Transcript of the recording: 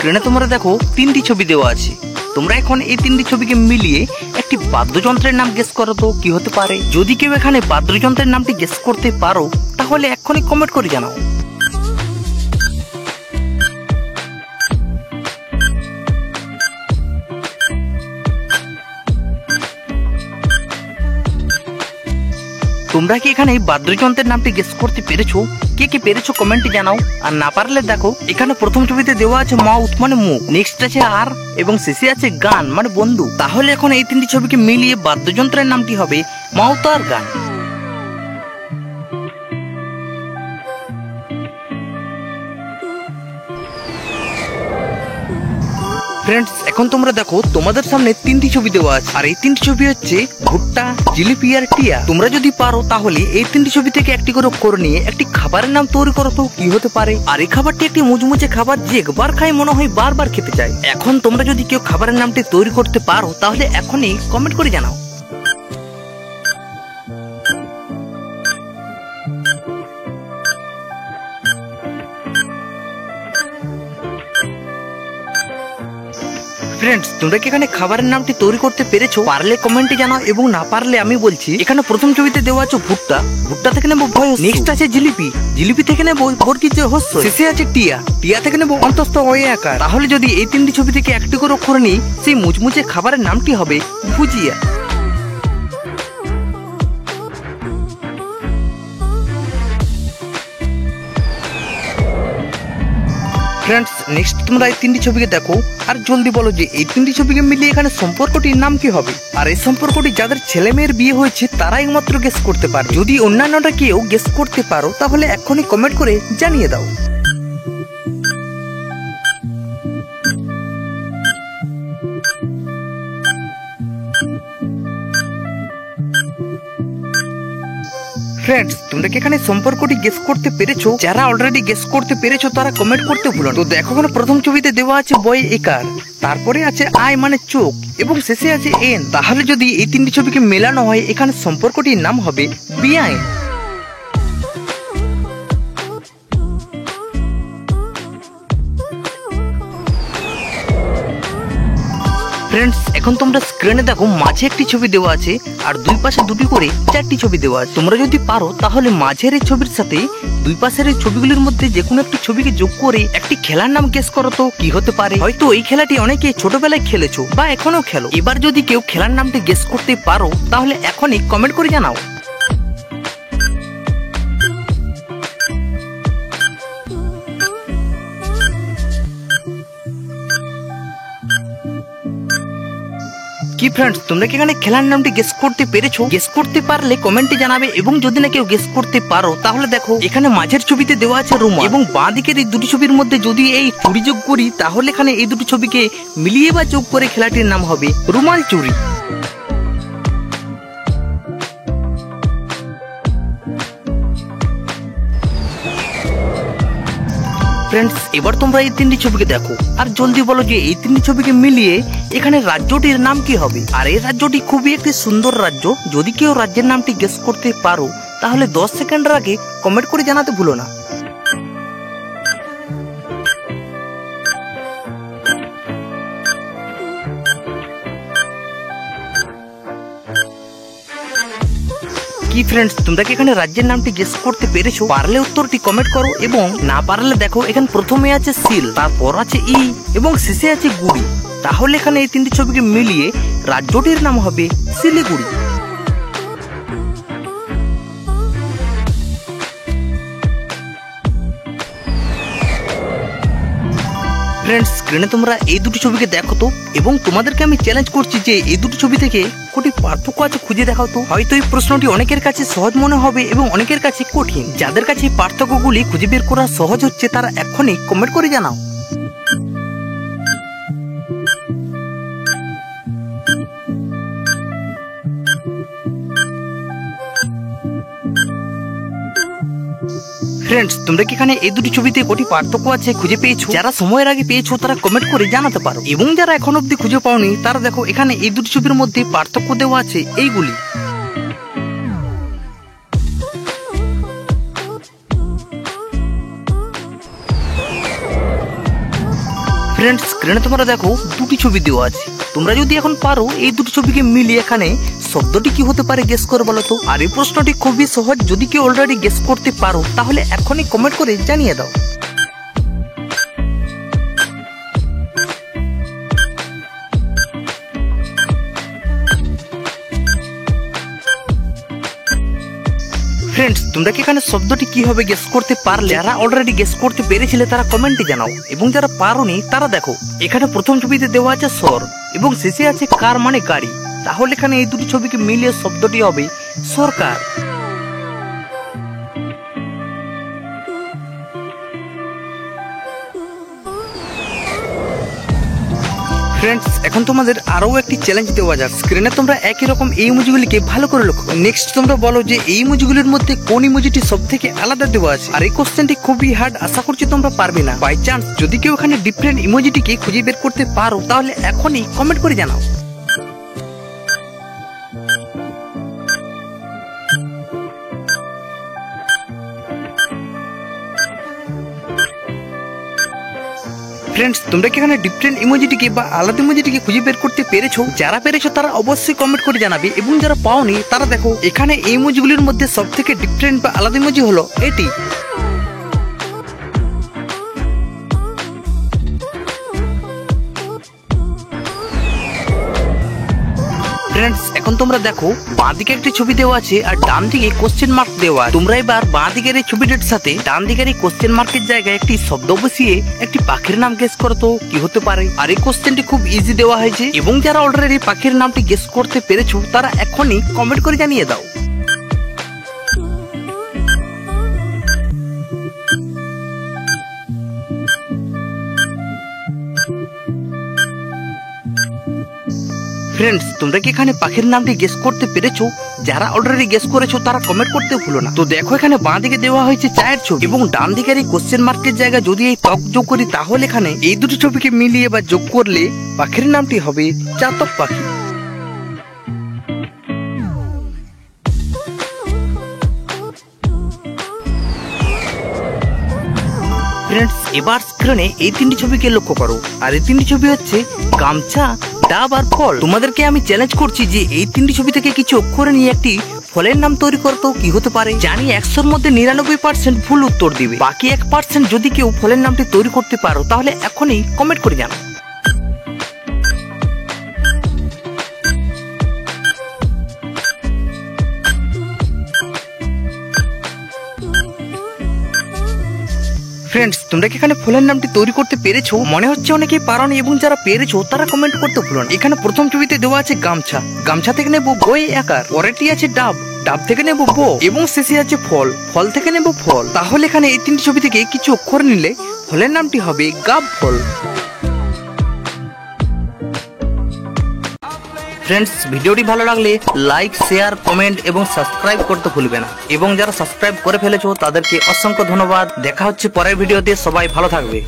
স্ক্রিনে তোমরা দেখো তিনটি ছবি দেওয়া আছে। তোমরা এখন এই তিনটি ছবিকে মিলিয়ে একটি বাদ্যযন্ত্রের নাম গেস করো তো কি হতে পারে। যদি কেউ এখানে বাদ্যযন্ত্রের নামটি গেস করতে পারো তাহলে এক্ষুনি কমেন্ট করে জানাও। তোমরা কি এখানে বাদ্যযন্ত্রের নামটি গেস করতে পেরেছো? কে কে পেরেছো কমেন্টে জানাও। আর না পারলে দেখো এখানে প্রথম ছবিতে দেওয়া আছে মাউথ মানে মুখ, নেক্সট আছে আর এবং শেষে আছে গান মানে বন্দুক। তাহলে এখন এই তিনটি ছবিকে মিলিয়ে বাদ্যযন্ত্রের নামটি হবে মাউথ আর গান। ফ্রেন্ডস, এখন তোমরা দেখো তোমাদের সামনে তিনটি ছবি দেওয়া আছে, আর এই তিনটি ছবি হচ্ছে ভুট্টা, জিলিপি আর টিয়া। তোমরা যদি পারো তাহলে এই তিনটি ছবি থেকে একটি করে নিয়ে একটি খাবারের নাম তৈরি করো তো কি হতে পারে। আর এই খাবারটি একটি মুচমুচে খাবার, যে একবার খাই মনে হয় বারবার খেতে চাই। এখন তোমরা যদি কেউ খাবারের নামটি তৈরি করতে পারো তাহলে এখনই কমেন্ট করে জানাও। ফ্রেন্ডস, তোমরা কি এখানে খাবারের নামটি তৈরি করতে পেরেছো? পারলে কমেন্টে জানাও, এবং না পারলে আমি বলছি এখানে প্রথম ছবিতে দেওয়া আছে ভুট্টা, ভুট্টা থেকে নেবো ভয়, নেক্সট আছে জিলিপি, জিলিপি থেকে নেবো বর্গীর যে হস্য, শেষে আছে টিয়া, টিয়া থেকে নেবো অন্তস্থ অয়ে আকার। তাহলে যদি এই তিনটি ছবি থেকে একটি করে অক্ষর নিই, সেই মুচমুচে খাবারের নামটি হবে ভুজিয়া। ফ্রেন্ডস, নেক্সট তোমরা এই তিনটি ছবিকে দেখো আর জলদি বলো যে এই তিনটি ছবিকে মিলিয়ে এখানে সম্পর্কটির নাম কি হবে। আর এই সম্পর্কটি যাদের ছেলে মেয়ের বিয়ে হয়েছে তারাই মাত্র গেস করতে পারে। যদি অন্যান্যটা কেউ গেস করতে পারো তাহলে এখনই কমেন্ট করে জানিয়ে দাও। ফ্রেন্ডস, তোমরা কি এখানে সম্পর্কটি গেস করতে পেরেছো? যারা অলরেডি গেস করতে পেরেছো তারা কমেন্ট করতে ভুলো না। তো দেখো এখানে প্রথম ছবিতে দেওয়া আছে বয় একার, তারপরে আছে আই মানে চোখ, এবং শেষে আছে এন। তাহলে যদি এই তিনটি ছবিকে মেলানো হয় এখানে সম্পর্কটির নাম হবে বিআইন। ফ্রেন্ডস, এখন তোমরা স্ক্রিনে দেখো মাঝে একটি ছবি দেওয়া আছে আর দুই পাশে দুটি করে চারটি ছবি দেওয়া আছে। তোমরা যদি পারো তাহলে মাঝের এই ছবির সাথে দুই পাশের এই ছবিগুলির মধ্যে যে কোনো একটি ছবিকে যোগ করে একটি খেলার নাম গেস করো তো কি হতে পারে। হয়তো এই খেলাটি অনেকে ছোটবেলায় খেলেছো বা এখনো খেলো। এবার যদি কেউ খেলার নামটি গেস করতে পারো তাহলে এখনই কমেন্ট করে জানাও। কি ফ্রেন্ডস, তোমরা কি এখানে খেলার নামটি গেস করতে পেরেছো? গেস করতে পারলে কমেন্টে জানাবে, এবং যদি না কেউ গেস করতে পারো তাহলে দেখো এখানে মাঝের ছবিতে দেওয়া আছে রুমাল, এবং বাঁ দিকের এই দুটি ছবির মধ্যে যদি এই চুরি যোগ করি তাহলে এখানে এই দুটি ছবিকে মিলিয়ে বা যোগ করে খেলাটির নাম হবে রুমাল চুরি। ফ্রেন্ডস, এবার তোমরা এই তিনটি ছবিকে দেখো আর জলদি বলো যে এই তিনটি ছবিকে মিলিয়ে এখানে রাজ্যটির নাম কি হবে। আর এই রাজ্যটি খুবই একটি সুন্দর রাজ্য। যদি কেউ রাজ্যের নামটি গেস করতে পারো তাহলে 10 সেকেন্ডের আগে কমেন্ট করে জানাতে ভুলো না। কি ফ্রেন্ডস, তোমরা কি এখানে রাজ্যের নামটি গেস করতে পেরেছো? পারলে উত্তরটি কমেন্ট করো, এবং না পারলে দেখো এখানে প্রথমে আছে সিল, তারপর আছে ই এবং শেষে আছে গুড়ি। তাহলে এখানে এই তিনটি ছবিকে মিলিয়ে রাজ্যটির নাম হবে শিলিগুড়ি। ফ্রেন্ডস, স্ক্রিনে তোমরা এই দুটি ছবিকে দেখো তো, এবং তোমাদেরকে আমি চ্যালেঞ্জ করছি যে এই দুটি ছবি থেকে কোটি পার্থক্য আছে খুঁজে দেখাও তো। হয়তো এই প্রশ্নটি অনেকের কাছে সহজ মনে হবে এবং অনেকের কাছে কঠিন। যাদের কাছে পার্থক্যগুলি খুঁজে বের করা সহজ হচ্ছে তারা এখনই কমেন্ট করে জানাও। ফ্রেন্ডস, তোমরা কি এখানে এই দুটি ছবিতে কোটি পার্থক্য আছে খুঁজে পেয়েছো? যারা সময়ের আগে পেয়েছো তারা কমেন্ট করে জানাতে পারো, এবং যারা এখন অব্দি খুঁজে পাওনি তারা দেখো এখানে এই দুটি ছবির মধ্যে পার্থক্য দেওয়া আছে এইগুলি। ফ্রেন্ডস স্ক্রিনে তোমরা দেখো দুটি ছবি দেওয়া আছে। তোমরা যদি এখন পারো এই দুটি ছবিকে মিলিয়ে এখানে শব্দটি কি হতে পারে গেস করে বলো তো। আর এই প্রশ্নটি খুবই সহজ, যদি কেউ অলরেডি গেস করতে পারো তাহলে এখনই কমেন্ট করে জানিয়ে দাও। ফ্রেন্ডস তোমরা কি এখানে শব্দটি কিভাবে গেস করতে পারলে? যারা অলরেডি গেস করতে পেরেছিলে তারা কমেন্টে জানাও, এবং যারা পারোনি তারা দেখো এখানে প্রথম ছবিতে দেওয়া আছে সর এবং শেষে আছে কার মানে গাড়ি। তাহলে এখানে এই দুটি ছবিকে মিলিয়ে শব্দটি হবে সরকার। ফ্রেন্ডস এখন তোমাদের আরো একটি চ্যালেঞ্জ দেওয়া যাক। স্ক্রিনে তোমরা একই রকম এই ইমোজিগুলিকে ভালো করে লক্ষ্য করো। নেক্সট তোমরা বলো যে এই ইমোজিগুলির মধ্যে কোন ইমোজিটি সবথেকে আলাদা দেওয়া আছে। আর এই কোশ্চেনটি খুবই হার্ড, আশা করছি তোমরা পারবে না। বাই চান্স যদি কেউ এখানে ডিফারেন্ট ইমোজিটিকে খুঁজে বের করতে পারো তাহলে এখনই কমেন্ট করে জানাও। ফ্রেন্ডস তোমরা কি এখানে ডিফারেন্ট ইমোজিটিকে বা আলাদা ইমোজিটিকে খুঁজে বের করতে পেরেছো? যারা পেরেছো তারা অবশ্যই কমেন্ট করে জানাবে, এবং যারা পাওনি তারা দেখো এখানে এই ইমোজিগুলির মধ্যে সবথেকে ডিফারেন্ট বা আলাদা ইমোজি হলো এটি। ফ্রেন্ডস এখন তোমরা দেখো বাঁদিকে একটি ছবি দেওয়া আছে আর ডান দিকে কোশ্চেন মার্ক দেওয়া। তোমরা এবার বাঁদিকের এই ছবিটার সাথে ডান দিকের এই কোশ্চেন মার্কের জায়গায় একটি শব্দ বসিয়ে একটি পাখির নাম গেস করো তো কি হতে পারে। আর এই কোশ্চেনটি খুব ইজি দেওয়া হয়েছে, এবং যারা অলরেডি পাখির নামটি গেস করতে পেরেছো তারা এখনই কমেন্ট করে জানিয়ে দাও। ফ্রেন্ডস তোমরা কি এখানে পাখির নামটি গেস করতে পেরেছো? যারা অলরেডি গেস করেছো তারা কমেন্ট করতে ভুলো না। তো দেখো এখানে বাঁ দিকে দেওয়া হয়েছে চায়ের ছবি, এবং ডান দিকের এই কোশ্চেন মার্কের জায়গায় যদি এই ত্বক যোগ করি তাহলে এখানে এই দুটি ছবিকে মিলিয়ে বা যোগ করলে পাখির নামটি হবে চাতক পাখি। ফ্রেন্ডস এবার স্ক্রিনে এই তিনটি ছবিকে লক্ষ্য করো, আর এই তিনটি ছবি হচ্ছে গামছা, ডাব আর ফল। তোমাদেরকে আমি চ্যালেঞ্জ করছি যে এই তিনটি ছবি থেকে কিছু অক্ষর নিয়ে একটি ফলের নাম তৈরি করতো কি হতে পারে। জানি 100-র মধ্যে 99% ভুল উত্তর দিবে, বাকি 1% যদি কেউ ফলের নামটি তৈরি করতে পারো তাহলে এখনই কমেন্ট করে জানাও। ফ্রেন্ডস তোমরা কি এখানে ফুলের নামটি তৈরি করতে পেরেছো? মনে হচ্ছে অনেকেই পারোনি, এবং যারা পেরেছো তারা কমেন্ট করতে ভুলো না। এখানে প্রথম ছবিতে দেওয়া আছে গামছা, গামছা থেকে নেবো বই আকার, পরেরটি আছে ডাব, ডাব থেকে নেবো বো, এবং শেষে আছে ফল, ফল থেকে নেবো ফল। তাহলে এখানে এই তিনটি ছবি থেকে কিছু অক্ষর নিলে ফলের নামটি হবে গাব ফল। ফ্রেন্ডস ভিডিওটি ভালো লাগলে লাইক, শেয়ার, কমেন্ট এবং সাবস্ক্রাইব করতে ভুলবে না, এবং যারা সাবস্ক্রাইব করে ফেলেছো তাদেরকে অসংখ্য ধন্যবাদ। দেখা হচ্ছে পরের ভিডিওতে, সবাই ভালো থাকবে।